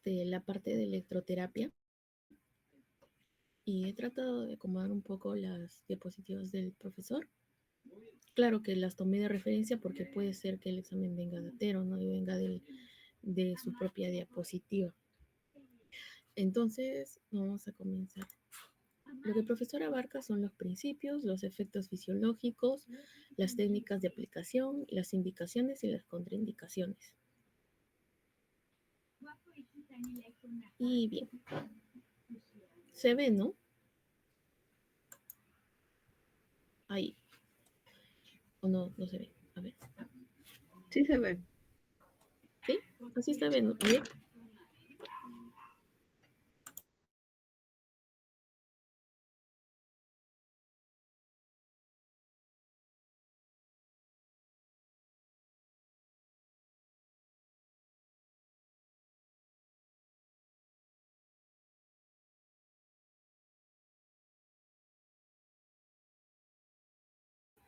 la parte de electroterapia y he tratado de acomodar un poco las diapositivas del profesor. Claro que las tomé de referencia porque puede ser que el examen venga de Atero, ¿no? Y venga de su propia diapositiva. Entonces, vamos a comenzar. Lo que el profesor abarca son los principios, los efectos fisiológicos, las técnicas de aplicación, las indicaciones y las contraindicaciones. Y bien, se ve, ¿no? Ahí. ¿O no, no se ve? A ver. Sí se ve. ¿Sí? Así está bien, ¿no? Bien.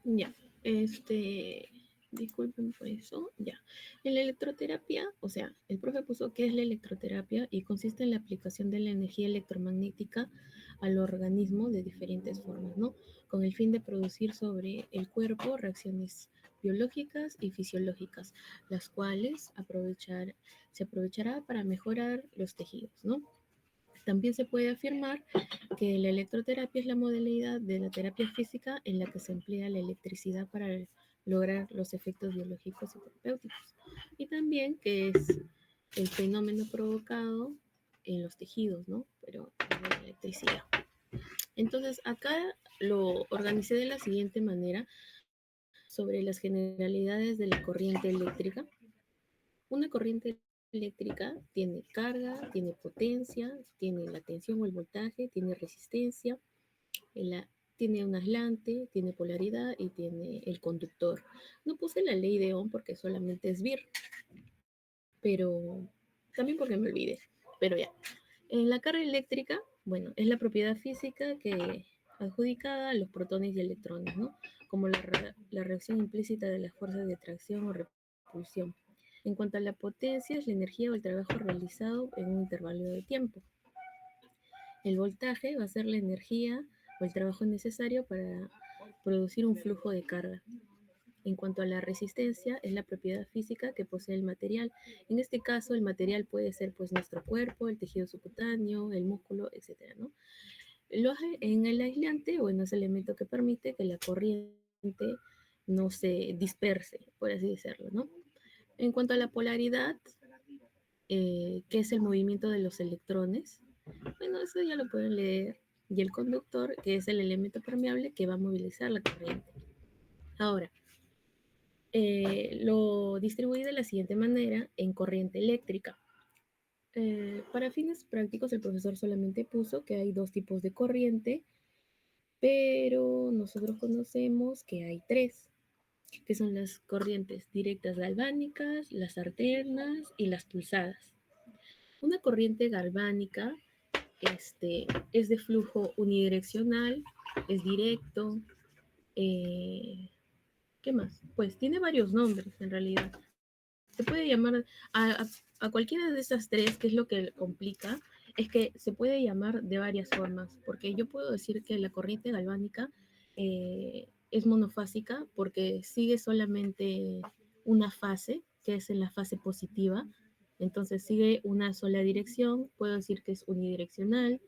Ya, disculpen por eso, ya. En la electroterapia, o sea, el profe puso qué es la electroterapia y consiste en la aplicación de la energía electromagnética al organismo de diferentes formas, ¿no? Con el fin de producir sobre el cuerpo reacciones biológicas y fisiológicas, las cuales se aprovechará para mejorar los tejidos, ¿no? También se puede afirmar que la electroterapia es la modalidad de la terapia física en la que se emplea la electricidad para lograr los efectos biológicos y terapéuticos. Y también que es el fenómeno provocado en los tejidos, ¿no? Pero con la electricidad. Entonces, acá lo organicé de la siguiente manera sobre las generalidades de la corriente eléctrica. Una corriente eléctrica tiene carga, tiene potencia, tiene la tensión o el voltaje, tiene resistencia, tiene un aislante, tiene polaridad y tiene el conductor. No puse la ley de Ohm porque solamente es vir, pero también porque me olvidé. Pero ya. En la carga eléctrica, bueno, es la propiedad física que adjudicada a los protones y electrones, ¿no? Como la reacción implícita de las fuerzas de atracción o repulsión. En cuanto a la potencia, es la energía o el trabajo realizado en un intervalo de tiempo. El voltaje va a ser la energía o el trabajo necesario para producir un flujo de carga. En cuanto a la resistencia, es la propiedad física que posee el material. En este caso, el material puede ser pues nuestro cuerpo, el tejido subcutáneo, el músculo, etcétera, ¿no? En el aislante, bueno, es el elemento que permite que la corriente no se disperse, por así decirlo, ¿no? En cuanto a la polaridad, que es el movimiento de los electrones, bueno, eso ya lo pueden leer. Y el conductor, que es el elemento permeable que va a movilizar la corriente. Ahora, lo distribuí de la siguiente manera en corriente eléctrica. Para fines prácticos, el profesor solamente puso que hay dos tipos de corriente, pero nosotros conocemos que hay tres, que son las corrientes directas galvánicas, las alternas y las pulsadas. Una corriente galvánica es de flujo unidireccional, es directo. ¿Qué más? Pues tiene varios nombres en realidad. Se puede llamar a cualquiera de esas tres, que es lo que complica, es que se puede llamar de varias formas, porque yo puedo decir que la corriente galvánica es monofásica porque sigue solamente una fase, que es en la fase positiva, entonces sigue una sola dirección, puedo decir que es unidireccional,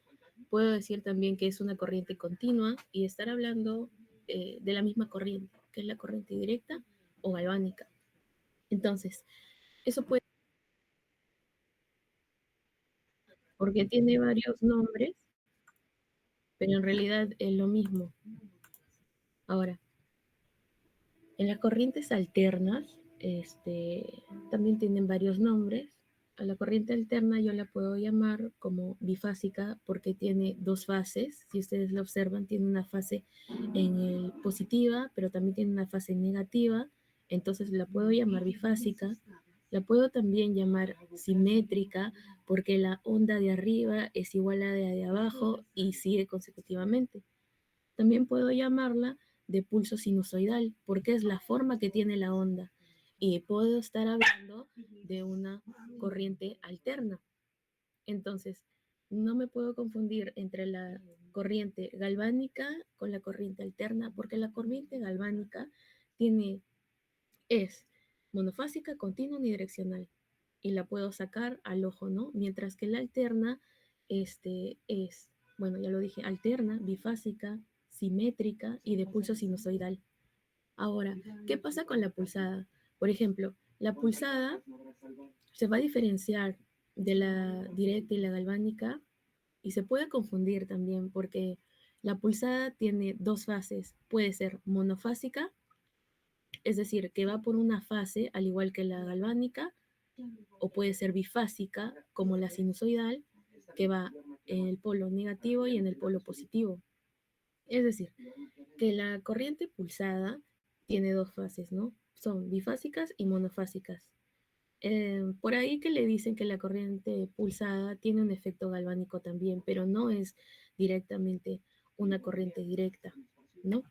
puedo decir también que es una corriente continua y estar hablando de la misma corriente, que es la corriente directa o galvánica. Entonces, eso puede, porque tiene varios nombres, pero en realidad es lo mismo. Ahora, en las corrientes alternas, también tienen varios nombres. A la corriente alterna yo la puedo llamar como bifásica porque tiene dos fases. Si ustedes lo observan, tiene una fase en el positiva, pero también tiene una fase negativa. Entonces la puedo llamar bifásica. La puedo también llamar simétrica porque la onda de arriba es igual a la de abajo y sigue consecutivamente. También puedo llamarla de pulso sinusoidal porque es la forma que tiene la onda. Y puedo estar hablando de una corriente alterna. Entonces, no me puedo confundir entre la corriente galvánica con la corriente alterna, porque la corriente galvánica es monofásica, continua, unidireccional, y la puedo sacar al ojo, ¿no? Mientras que la alterna es, bueno, ya lo dije, alterna, bifásica, simétrica y de pulso sinusoidal. Ahora, ¿qué pasa con la pulsada? Por ejemplo, la pulsada se va a diferenciar de la directa y la galvánica y se puede confundir también porque la pulsada tiene dos fases. Puede ser monofásica, es decir, que va por una fase al igual que la galvánica, o puede ser bifásica como la sinusoidal, que va en el polo negativo y en el polo positivo. Es decir, que la corriente pulsada tiene dos fases, ¿no? Son bifásicas y monofásicas. Por ahí que le dicen que la corriente pulsada tiene un efecto galvánico también, pero no es directamente una corriente directa, ¿no?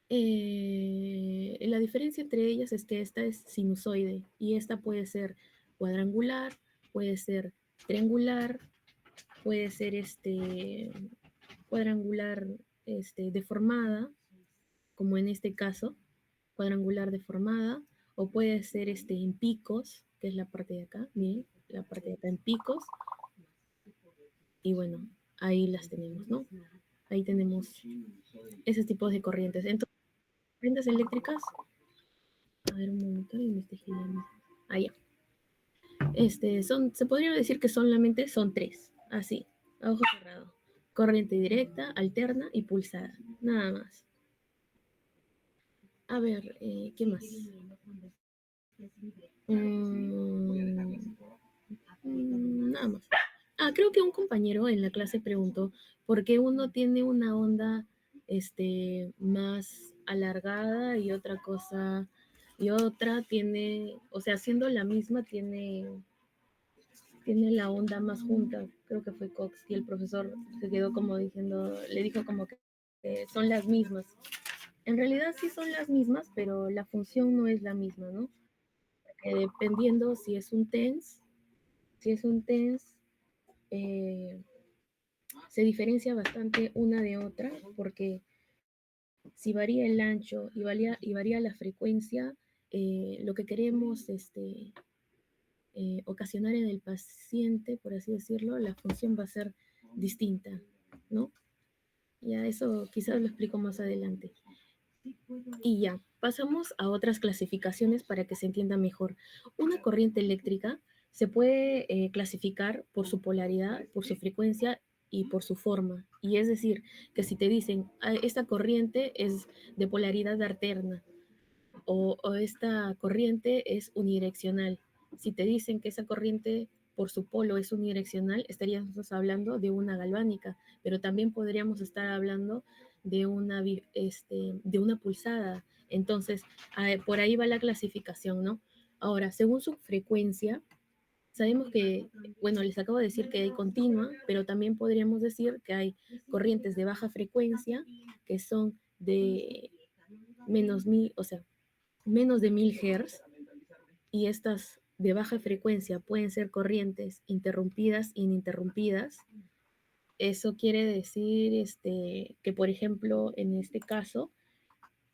La diferencia entre ellas es que esta es sinusoide y esta puede ser cuadrangular, puede ser triangular, puede ser cuadrangular deformada, como en este caso, cuadrangular deformada, o puede ser en picos, que es la parte de acá, miren, la parte de acá en picos, y bueno, ahí las tenemos, ¿no? Ahí tenemos esos tipos de corrientes. Entonces, corrientes eléctricas, a ver un momento, y me estoy girando. Ah, ya. Se podría decir que solamente son tres, así, a ojo cerrado. Corriente directa, alterna y pulsada, nada más. A ver, ¿qué más? Mm, nada más. Ah, creo que un compañero en la clase preguntó por qué uno tiene una onda más alargada y otra cosa, y otra tiene, o sea, siendo la misma, tiene la onda más junta. Creo que fue Cox, y el profesor se quedó como diciendo, le dijo como que son las mismas. En realidad sí son las mismas, pero la función no es la misma, ¿no? Dependiendo si es un TENS, eh, se diferencia bastante una de otra, porque si varía el ancho y varía la frecuencia, lo que queremos ocasionar en el paciente, por así decirlo, la función va a ser distinta, ¿no? Ya eso quizás lo explico más adelante. Y ya, pasamos a otras clasificaciones para que se entienda mejor. Una corriente eléctrica se puede clasificar por su polaridad, por su frecuencia y por su forma. Y es decir, que si te dicen, "Ah, esta corriente es de polaridad alterna o esta corriente es unidireccional". Si te dicen que esa corriente por su polo es unidireccional, estaríamos hablando de una galvánica, pero también podríamos estar hablando de una pulsada. Entonces, por ahí va la clasificación, ¿no? Ahora, según su frecuencia, sabemos que, bueno, les acabo de decir que hay continua, pero también podríamos decir que hay corrientes de baja frecuencia que son de menos mil, o sea, menos de 1000 Hz, y estas de baja frecuencia pueden ser corrientes interrumpidas e ininterrumpidas. Eso quiere decir que, por ejemplo, en este caso,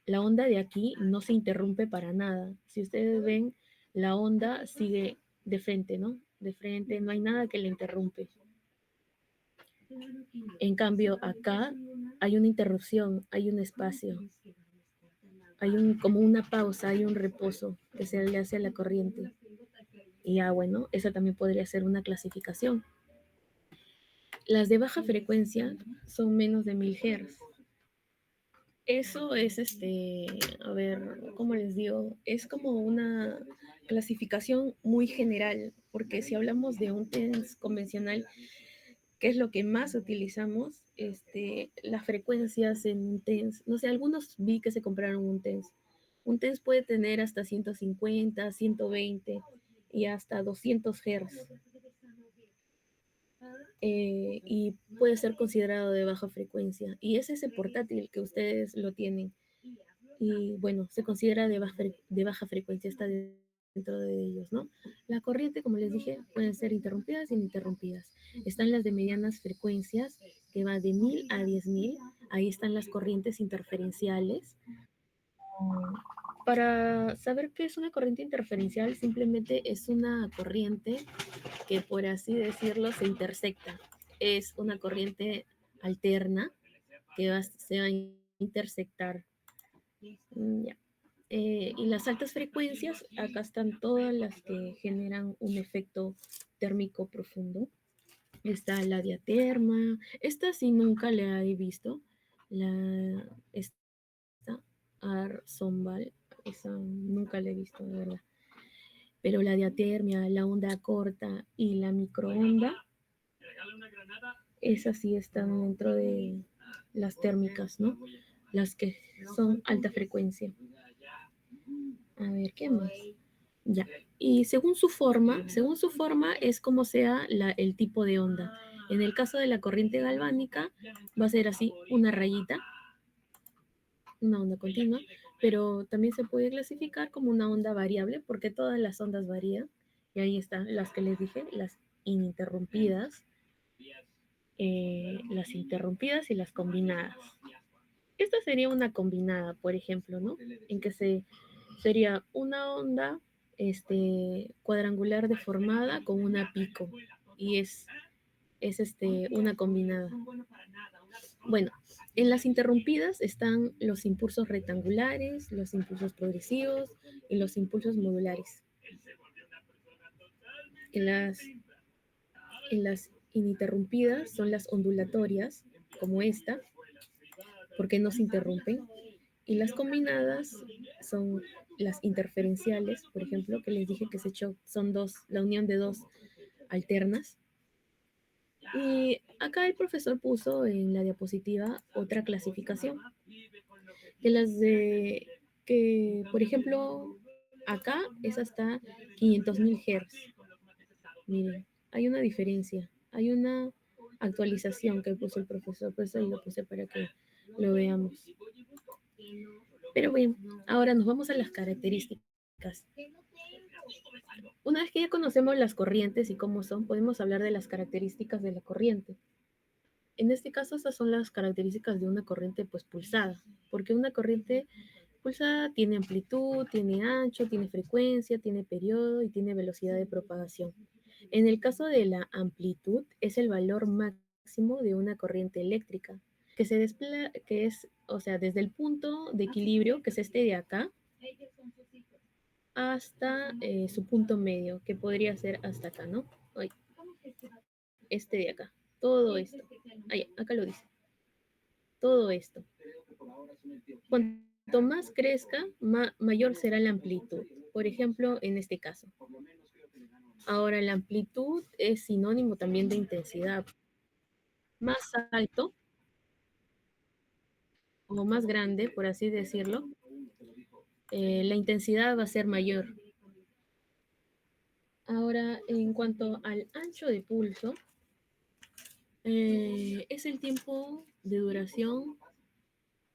la onda de aquí no se interrumpe para nada. Si ustedes ven, la onda sigue de frente, ¿no? De frente, no hay nada que le interrumpe. En cambio, acá hay una interrupción, hay un espacio, como una pausa, hay un reposo que se le hace a la corriente. Y ya, bueno, esa también podría ser una clasificación. Las de baja frecuencia son menos de 1000 Hz. Eso es, a ver, ¿cómo les digo? Es como una clasificación muy general, porque si hablamos de un TENS convencional, que es lo que más utilizamos, las frecuencias en un TENS, no sé, algunos vi que se compraron un TENS. Un TENS puede tener hasta 150, 120 y hasta 200 Hz. Y puede ser considerado de baja frecuencia. Y es ese portátil que ustedes lo tienen. Y bueno, se considera de baja frecuencia, esta de dentro de ellos, ¿no? La corriente, como les dije, pueden ser interrumpidas e ininterrumpidas. Están las de medianas frecuencias, que va de 1000 a 10.000. Ahí están las corrientes interferenciales. Para saber qué es una corriente interferencial, simplemente es una corriente que, por así decirlo, se intersecta. Es una corriente alterna que se va a intersectar. Ya. Y las altas frecuencias, acá están todas las que generan un efecto térmico profundo. Está la diaterma, esta sí nunca la he visto, esta Arzombal, esa nunca la he visto, de verdad. Pero la diatermia, la onda corta y la microonda, esas sí están dentro de las térmicas, ¿no? Las que son alta frecuencia. A ver, ¿qué más? Ya. Y según su forma es como sea el tipo de onda. En el caso de la corriente galvánica va a ser así, una rayita, una onda continua, pero también se puede clasificar como una onda variable porque todas las ondas varían. Y ahí están las que les dije, las interrumpidas y las combinadas. Esta sería una combinada, por ejemplo, ¿no? En que sería una onda cuadrangular deformada con una pico y es una combinada. Bueno, en las interrumpidas están los impulsos rectangulares, los impulsos progresivos y los impulsos modulares. En las ininterrumpidas son las ondulatorias, como esta, porque no se interrumpen. Y las combinadas son las interferenciales, por ejemplo, que les dije que son la unión de dos alternas. Y acá el profesor puso en la diapositiva otra clasificación, que por ejemplo, acá es hasta 500.000 Hz. Miren, hay una diferencia, hay una actualización que puso el profesor, pues ahí lo puse para que lo veamos. Pero bien, ahora nos vamos a las características. Una vez que ya conocemos las corrientes y cómo son, podemos hablar de las características de la corriente. En este caso, estas son las características de una corriente pues pulsada, porque una corriente pulsada tiene amplitud, tiene ancho, tiene frecuencia, tiene periodo y tiene velocidad de propagación. En el caso de la amplitud, es el valor máximo de una corriente eléctrica, que es, o sea, desde el punto de equilibrio, que es este de acá, hasta su punto medio, que podría ser hasta acá, ¿no? Ay, este de acá, todo esto. Ay, acá lo dice. Todo esto. Cuanto más crezca, mayor será la amplitud. Por ejemplo, en este caso. Ahora, la amplitud es sinónimo también de intensidad. Más alto o más grande, por así decirlo, la intensidad va a ser mayor. Ahora, en cuanto al ancho de pulso, es el tiempo de duración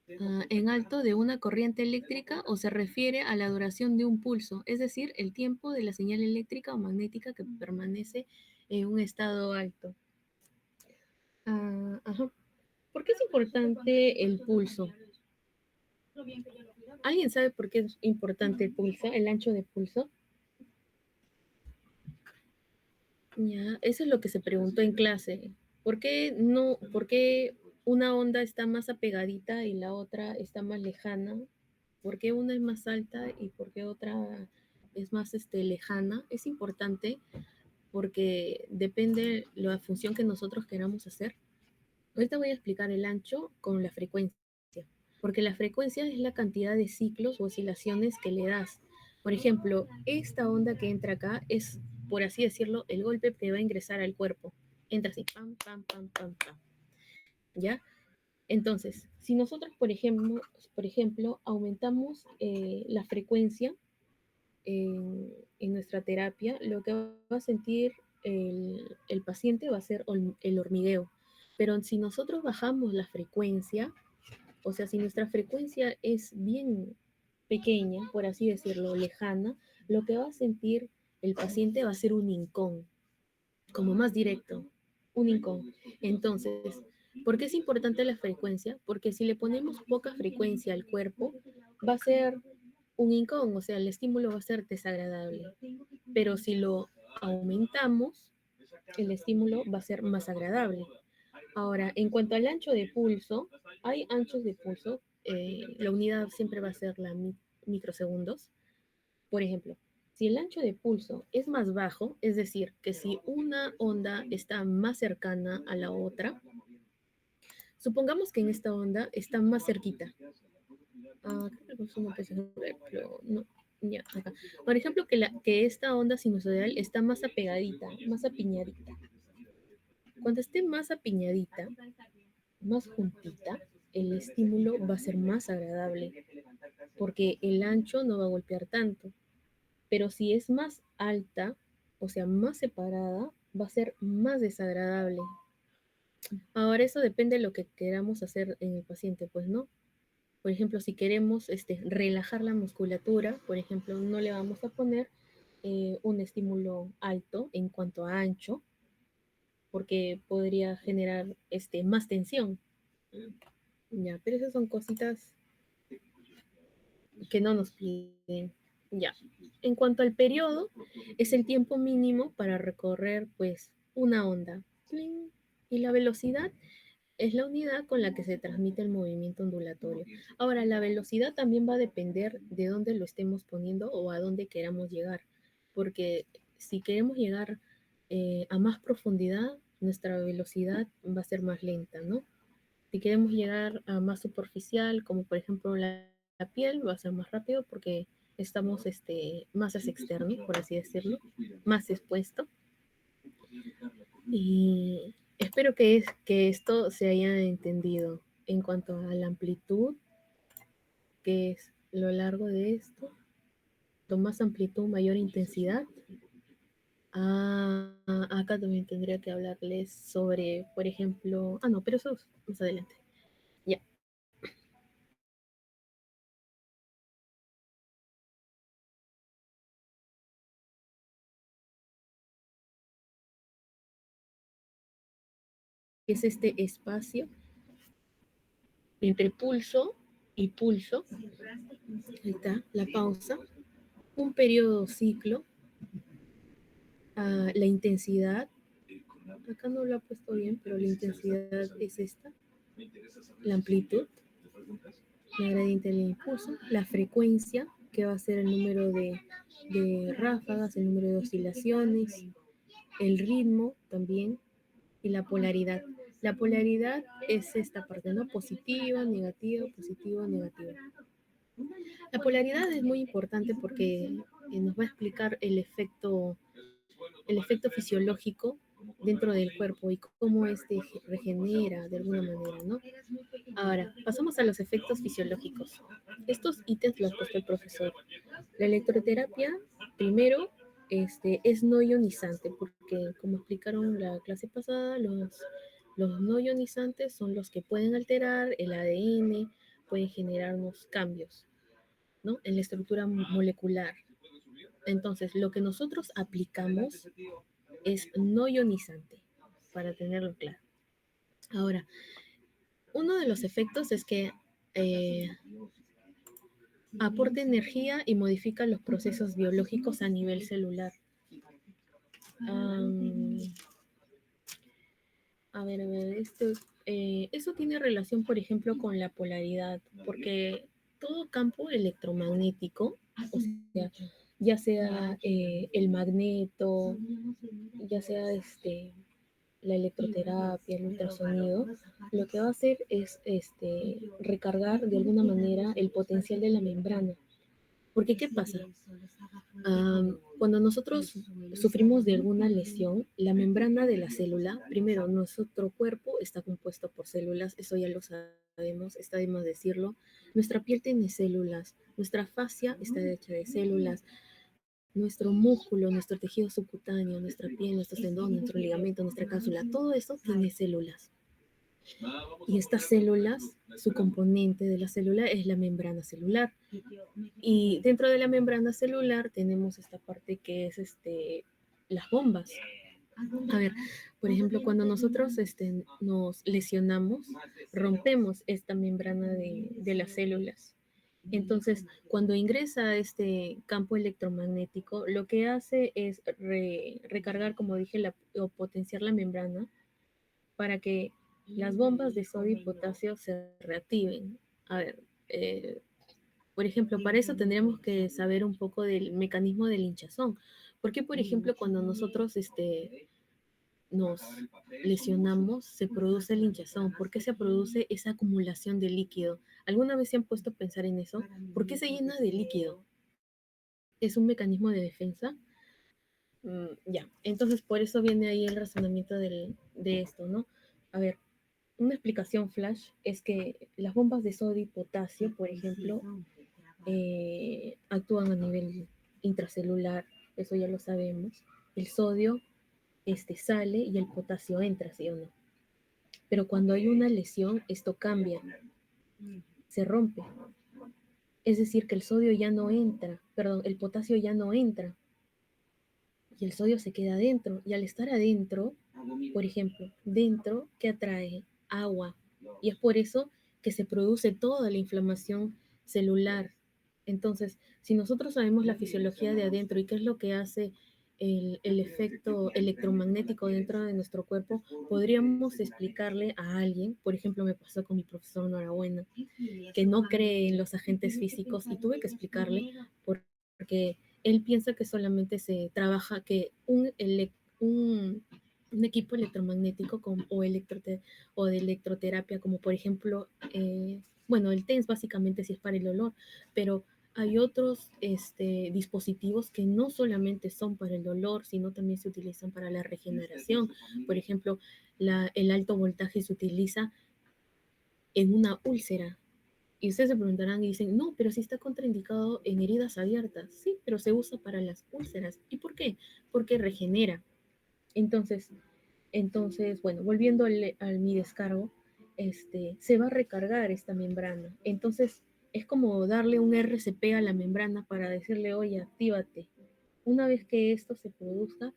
en alto de una corriente eléctrica o se refiere a la duración de un pulso, es decir, el tiempo de la señal eléctrica o magnética que permanece en un estado alto. Ajá. ¿Por qué es importante el pulso? ¿Alguien sabe por qué es importante el pulso, el ancho de pulso? Ya, eso es lo que se preguntó en clase. ¿Por qué una onda está más apegadita y la otra está más lejana? ¿Por qué una es más alta y por qué otra es más lejana? Es importante porque depende la función que nosotros queramos hacer. Ahorita voy a explicar el ancho con la frecuencia, porque la frecuencia es la cantidad de ciclos o oscilaciones que le das. Por ejemplo, esta onda que entra acá es, por así decirlo, el golpe que va a ingresar al cuerpo. Entra así, pam, pam, pam, pam, pam. ¿Ya? Entonces, si nosotros, por ejemplo aumentamos la frecuencia en nuestra terapia, lo que va a sentir el paciente va a ser el hormigueo. Pero si nosotros bajamos la frecuencia, o sea, si nuestra frecuencia es bien pequeña, por así decirlo, lejana, lo que va a sentir el paciente va a ser un hincón, como más directo, un hincón. Entonces, ¿por qué es importante la frecuencia? Porque si le ponemos poca frecuencia al cuerpo, va a ser un hincón, o sea, el estímulo va a ser desagradable. Pero si lo aumentamos, el estímulo va a ser más agradable. Ahora, en cuanto al ancho de pulso, hay anchos de pulso, la unidad siempre va a ser la microsegundos. Por ejemplo, si el ancho de pulso es más bajo, es decir, que si una onda está más cercana a la otra, supongamos que en esta onda está más cerquita. Creo que no puse, pero no. Ya, acá. Por ejemplo, que esta onda sinusoidal está más apegadita, más apiñadita. Cuando esté más apiñadita, más juntita, el estímulo va a ser más agradable, porque el ancho no va a golpear tanto. Pero si es más alta, o sea, más separada, va a ser más desagradable. Ahora eso depende de lo que queramos hacer en el paciente, pues, ¿no? Por ejemplo, si queremos relajar la musculatura, por ejemplo, no le vamos a poner un estímulo alto en cuanto a ancho, porque podría generar más tensión. Ya, pero esas son cositas que no nos piden. Ya. En cuanto al periodo, es el tiempo mínimo para recorrer pues una onda. Y la velocidad es la unidad con la que se transmite el movimiento ondulatorio. Ahora, la velocidad también va a depender de dónde lo estemos poniendo o a dónde queramos llegar, porque si queremos llegar a más profundidad, nuestra velocidad va a ser más lenta, ¿no? Si queremos llegar a más superficial, como por ejemplo la piel, va a ser más rápido porque estamos más hacia externo, por así decirlo, más expuesto. Y espero que esto se haya entendido en cuanto a la amplitud, que es lo largo de esto, con más amplitud, mayor intensidad. Acá también tendría que hablarles sobre, por ejemplo, no, pero eso es más adelante. Ya. Es este espacio entre pulso y pulso. Ahí está, la pausa. Un periodo ciclo. La intensidad. Acá no lo ha puesto bien, pero la intensidad es esta. La amplitud. La gradiente del impulso. La frecuencia, que va a ser el número de ráfagas, el número de oscilaciones. El ritmo también. Y la polaridad. La polaridad es esta parte, ¿no? Positiva, negativa, positiva, negativa. La polaridad es muy importante porque nos va a explicar el efecto fisiológico dentro del cuerpo y cómo este regenera de alguna manera, ¿no? Ahora, pasamos a los efectos fisiológicos. Estos ítems los ha puesto el profesor. La electroterapia, primero, es no ionizante, porque como explicaron la clase pasada, los no ionizantes son los que pueden alterar el ADN, pueden generarnos cambios, ¿no? En la estructura molecular. Entonces, lo que nosotros aplicamos es no ionizante, para tenerlo claro. Ahora, uno de los efectos es que eh, aporta energía y modifica los procesos biológicos a nivel celular. Um, eso tiene relación, por ejemplo, con la polaridad, porque todo campo electromagnético, o sea, ya sea el magneto, ya sea la electroterapia, el ultrasonido, lo que va a hacer es recargar de alguna manera el potencial de la membrana. Porque, ¿qué pasa? Cuando nosotros sufrimos de alguna lesión, la membrana de la célula, primero, nuestro cuerpo está compuesto por células, eso ya lo sabemos, está de más decirlo. Nuestra piel tiene células, nuestra fascia está hecha de células, nuestro músculo, nuestro tejido subcutáneo, nuestra piel, nuestro tendón, nuestro ligamento, nuestra cápsula, todo eso tiene células. Y estas células, su componente de la célula es la membrana celular. Y dentro de la membrana celular tenemos esta parte que es las bombas. A ver, por ejemplo, cuando nosotros nos lesionamos, rompemos esta membrana de las células. Entonces, cuando ingresa a este campo electromagnético, lo que hace es recargar, como dije, o potenciar la membrana para que las bombas de sodio y potasio se reactiven. A ver, por ejemplo, para eso tendríamos que saber un poco del mecanismo del hinchazón. Porque, por ejemplo, cuando nosotros nos lesionamos, se produce el hinchazón? ¿Por qué se produce esa acumulación de líquido? ¿Alguna vez se han puesto a pensar en eso? ¿Por qué se llena de líquido? ¿Es un mecanismo de defensa? Ya, entonces por eso viene ahí el razonamiento de esto, ¿no? A ver, una explicación flash es que las bombas de sodio y potasio, por ejemplo, actúan a nivel intracelular, eso ya lo sabemos. El sodio sale y el potasio entra, ¿sí o no? Pero cuando hay una lesión, esto cambia, se rompe. Es decir, que el sodio ya no entra, perdón, el potasio ya no entra y el sodio se queda adentro. Y al estar adentro, por ejemplo, dentro, ¿qué atrae? Agua. Y es por eso que se produce toda la inflamación celular. Entonces, si nosotros sabemos la fisiología de adentro y qué es lo que hace el efecto electromagnético dentro de nuestro cuerpo, podríamos explicarle a alguien, por ejemplo, me pasó con mi profesor Norabuena, que no cree en los agentes físicos y tuve que explicarle porque él piensa que solamente se trabaja, que un equipo electromagnético o de electroterapia, como por ejemplo, bueno, el TENS básicamente sí es para el dolor, pero hay otros dispositivos que no solamente son para el dolor, sino también se utilizan para la regeneración. Por ejemplo, el alto voltaje se utiliza en una úlcera. Y ustedes se preguntarán y dicen, no, pero si está contraindicado en heridas abiertas. Sí, pero se usa para las úlceras. ¿Y por qué? Porque regenera. Entonces, bueno, volviendo mi descargo, se va a recargar esta membrana. Entonces, es como darle un RCP a la membrana para decirle, oye, actívate. Una vez que esto se produzca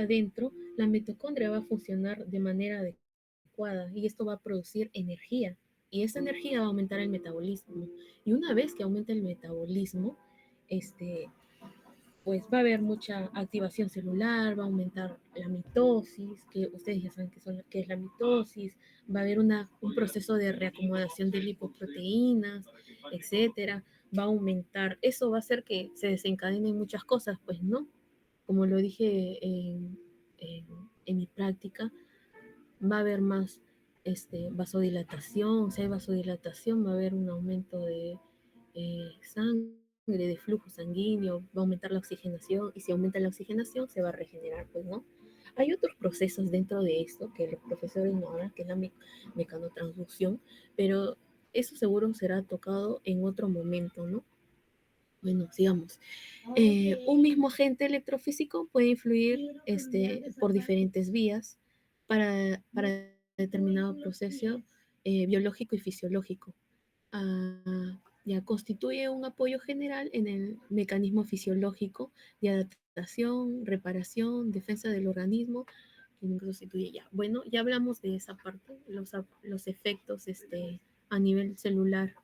dentro, la mitocondria va a funcionar de manera adecuada y esto va a producir energía. Y esa energía va a aumentar el metabolismo. Y una vez que aumenta el metabolismo, pues va a haber mucha activación celular, va a aumentar la mitosis, que ustedes ya saben qué es la mitosis, va a haber un proceso de reacomodación de lipoproteínas, etcétera, va a aumentar, eso va a hacer que se desencadenen muchas cosas, pues no, como lo dije en mi práctica, va a haber más vasodilatación, si hay vasodilatación va a haber un aumento de sangre, de flujo sanguíneo, va a aumentar la oxigenación y si aumenta la oxigenación se va a regenerar, pues, ¿no? Hay otros procesos dentro de esto que los profesores ignoran, que es la mecanotransducción, pero eso seguro será tocado en otro momento, ¿no? Bueno, sigamos. Un mismo agente electrofísico puede influir por diferentes vías para determinado proceso biológico y fisiológico. Ya constituye un apoyo general en el mecanismo fisiológico de adaptación, reparación, defensa del organismo, que constituye ya. Bueno, ya hablamos de esa parte, los efectos a nivel celular.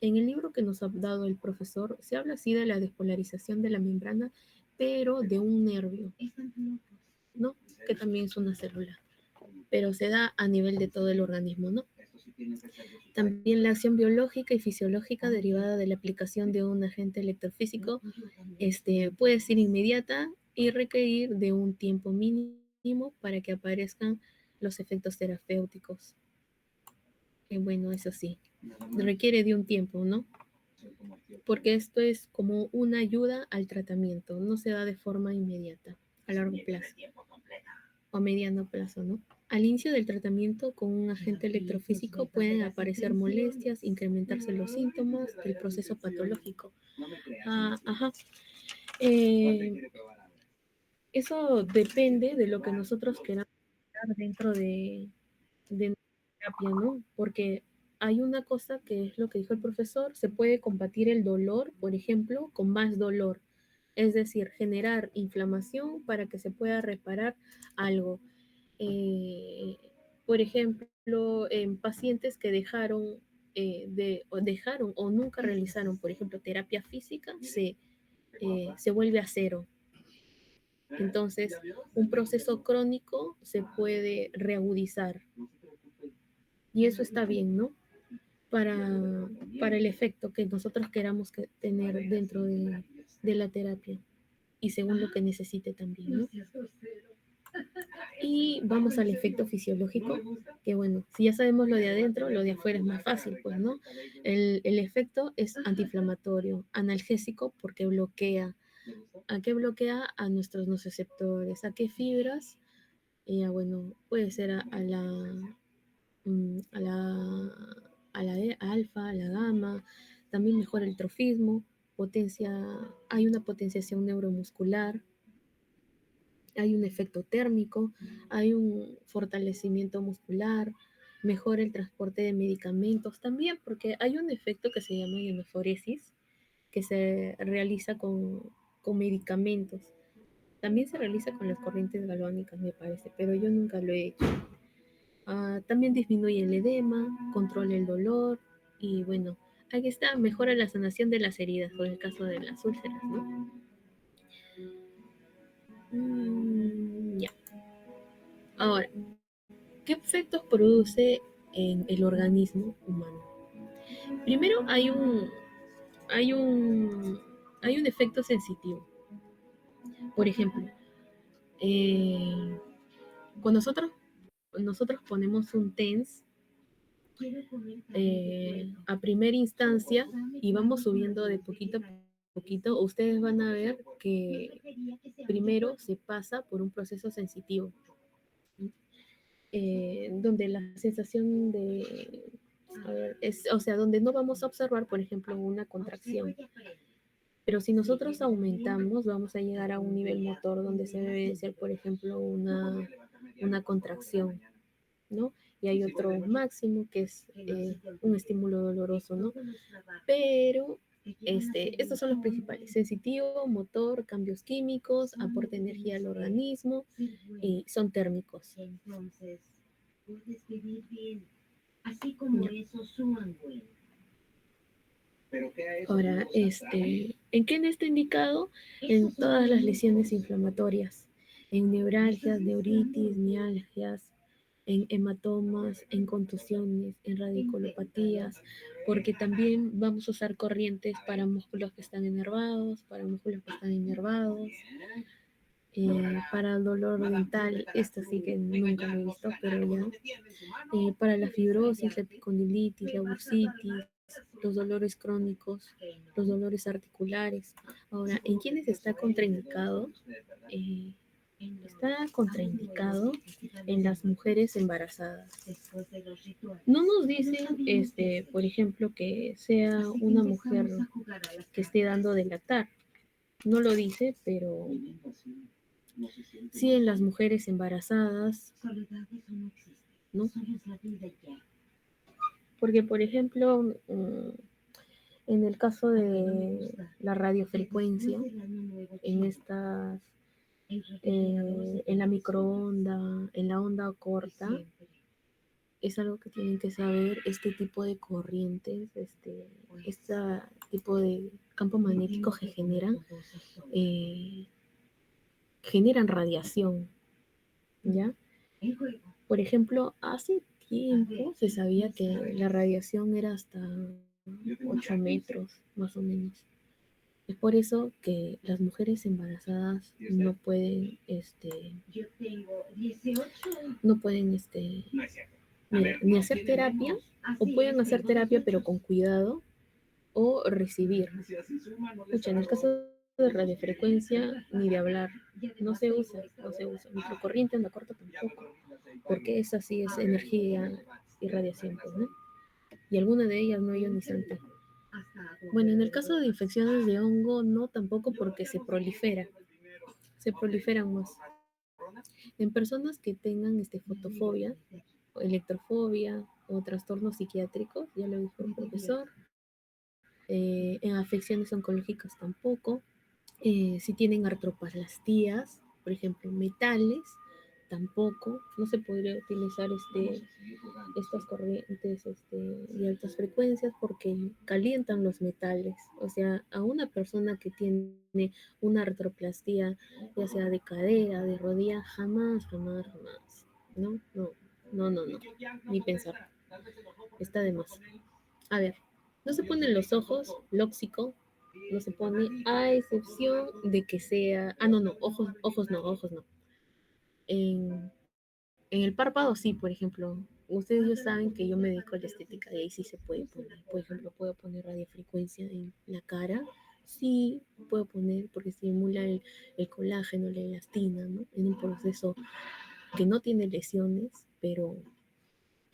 En el libro que nos ha dado el profesor se habla así de la despolarización de la membrana, pero de un nervio, ¿no? Que también es una célula, pero se da a nivel de todo el organismo, ¿no? También la acción biológica y fisiológica derivada de la aplicación de un agente electrofísico puede ser inmediata y requerir de un tiempo mínimo para que aparezcan los efectos terapéuticos. Bueno, eso sí, requiere de un tiempo, ¿no? Porque esto es como una ayuda al tratamiento, no se da de forma inmediata, a largo plazo o a mediano plazo, ¿no? Al inicio del tratamiento con un agente electrofísico pueden aparecer molestias, incrementarse los síntomas del proceso patológico. Ajá. Eh, Eso depende de lo que nosotros queramos dentro de terapia, ¿no? Porque hay una cosa que es lo que dijo el profesor, se puede combatir el dolor, por ejemplo, con más dolor. Es decir, generar inflamación para que se pueda reparar algo. Eh, por ejemplo, en pacientes que dejaron o nunca realizaron, por ejemplo, terapia física, se vuelve a cero. Entonces, un proceso crónico se puede reagudizar. Y eso está bien, ¿no? Para el efecto que nosotros queramos tener dentro de la terapia y según lo que necesite también, ¿no? Y vamos al efecto fisiológico, que bueno, si ya sabemos lo de adentro, lo de afuera es más fácil, pues, ¿no? El efecto es antiinflamatorio, analgésico porque bloquea. ¿A qué bloquea? A nuestros nociceptores. ¿A qué fibras? Bueno, puede ser a la alfa, a la gamma, también mejora el trofismo, hay una potenciación neuromuscular, hay un efecto térmico, hay un fortalecimiento muscular, mejora el transporte de medicamentos también, porque hay un efecto que se llama ionoforesis, que se realiza con medicamentos. También se realiza con las corrientes galvánicas, me parece, pero yo nunca lo he hecho. También disminuye el edema, controla el dolor y bueno, aquí está, mejora la sanación de las heridas, por el caso de las úlceras, ¿no? Ya. Ahora, ¿qué efectos produce en el organismo humano? Primero hay un, hay un efecto sensitivo. Por ejemplo, eh, cuando nosotros ponemos un TENS a primera instancia y vamos subiendo de poquito a poquito, ustedes van a ver que primero se pasa por un proceso sensitivo, donde la sensación a ver, o sea, donde no vamos a observar, por ejemplo, una contracción. Pero si nosotros aumentamos, vamos a llegar a un nivel motor donde se debe ser, por ejemplo, una contracción, ¿no? Y hay otro máximo que es un estímulo doloroso, ¿no? Pero estos son los principales: sensitivo, motor, cambios químicos, aporte de energía al organismo y son térmicos. Entonces, puedes vivir bien, así como eso suman, güey. Ahora, ¿en qué no está indicado? En todas las lesiones inflamatorias, en neuralgias, neuritis, mialgias, en hematomas, en contusiones, en radiculopatías, porque también vamos a usar corrientes para músculos que están enervados, para músculos que están inervados, para el dolor dental, esto sí que nunca lo he visto, pero ya, para la fibrosis, la epicondilitis, la bursitis, los dolores crónicos, los dolores articulares. Ahora, ¿en quiénes está contraindicado? Está contraindicado en las mujeres embarazadas. No nos dicen, por ejemplo, que sea una mujer que esté dando de lactar. No lo dice, pero sí en las mujeres embarazadas, ¿no? Porque, por ejemplo, en el caso de la radiofrecuencia, en la microonda, en la onda corta, es algo que tienen que saber, este tipo de corrientes, este tipo de campo magnético que generan radiación, ¿ya? Por ejemplo, hace tiempo se sabía que la radiación era hasta 8 metros, más o menos. Es por eso que las mujeres embarazadas no pueden, ni hacer terapia, o pueden hacer terapia pero con cuidado, o recibir. Escucha, en el caso de radiofrecuencia, ni de hablar, no se usa. Microcorriente, onda corta tampoco, porque esa sí es energía y radiación, pues, ¿no? Y alguna de ellas no ionizante. Bueno, en el caso de infecciones de hongo, no tampoco, porque se proliferan más. En personas que tengan fotofobia, o electrofobia o trastornos psiquiátricos, ya lo dijo el profesor, en afecciones oncológicas tampoco, si tienen artroplastías, por ejemplo, metales, tampoco, no se podría utilizar estas corrientes de altas frecuencias porque calientan los metales. O sea, a una persona que tiene una artroplastía, ya sea de cadera, de rodilla, jamás, jamás, jamás. No, no, no, no, no, ni pensar. Está de más. A ver, no se ponen los ojos, lóxico, no se pone a excepción de que sea, no, no, ojos no. En, en el párpado sí, por ejemplo. Ustedes ya saben que yo me dedico a la estética y ahí sí se puede poner. Por ejemplo, puedo poner radiofrecuencia en la cara. Sí, puedo poner porque estimula el colágeno, la elastina, ¿no? En un proceso que no tiene lesiones, pero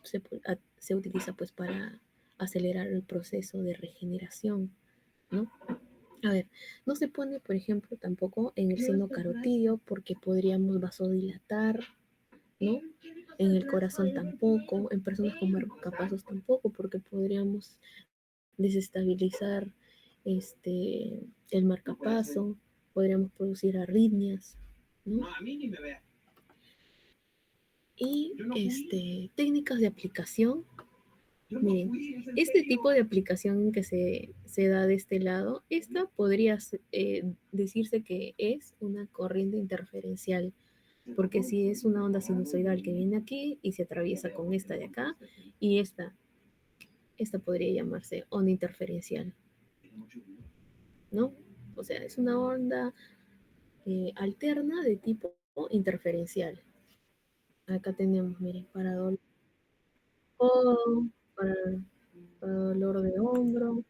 se utiliza pues para acelerar el proceso de regeneración, ¿no? A ver, no se pone, por ejemplo, tampoco en el seno carotidio porque podríamos vasodilatar, ¿no? En el corazón tampoco, en personas con marcapasos tampoco, porque podríamos desestabilizar el marcapaso, podríamos producir arritmias, ¿no? Y técnicas de aplicación. Miren, este tipo de aplicación que se da de este lado, esta podría decirse que es una corriente interferencial, porque si es una onda sinusoidal que viene aquí y se atraviesa con esta de acá, y esta podría llamarse onda interferencial, ¿no? O sea, es una onda alterna de tipo interferencial. Acá tenemos, miren, para dolor, para, para dolor de hombro,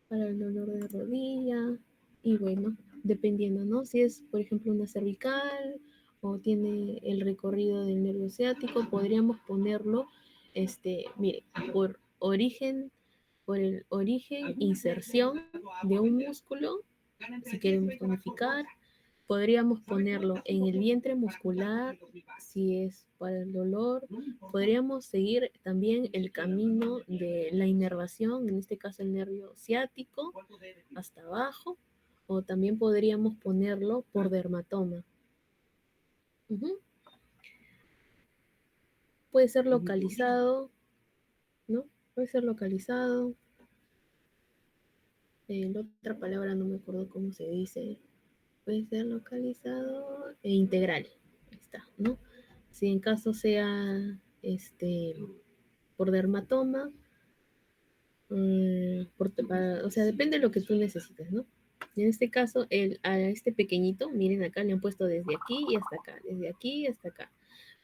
para el dolor de rodilla y bueno, dependiendo, ¿no? Si es, por ejemplo, una cervical o tiene el recorrido del nervio ciático, podríamos ponerlo, mire, por el origen, inserción de un músculo, si queremos tonificar, podríamos ponerlo en el vientre muscular, si es para el dolor. Podríamos seguir también el camino de la inervación, en este caso el nervio ciático, hasta abajo. O también podríamos ponerlo por dermatoma. Ujú. Puede ser localizado, ¿no? Puede ser localizado. La otra palabra no me acuerdo cómo se dice. Puede ser localizado e integral. Ahí está, ¿no? Si en caso sea por dermatoma, o sea, depende de lo que tú necesites, ¿no? En este caso, a este pequeñito, miren acá, le han puesto desde aquí y hasta acá, desde aquí y hasta acá.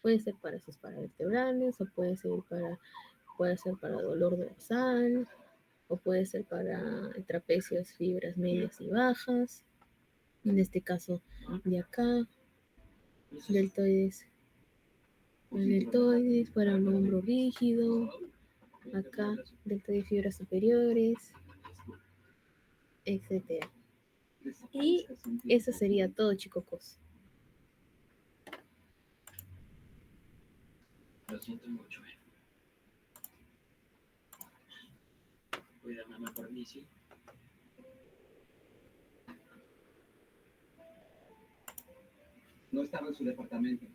Puede ser para sus paravertebrales, o puede ser para dolor dorsal, o puede ser para trapecios, fibras medias y bajas. En este caso, de acá, deltoides, deltoides para un hombro rígido, acá, deltoides fibras superiores, etcétera. Y eso sería todo, chicos. Lo siento mucho. Voy a dar una permiso. No estaba en su departamento.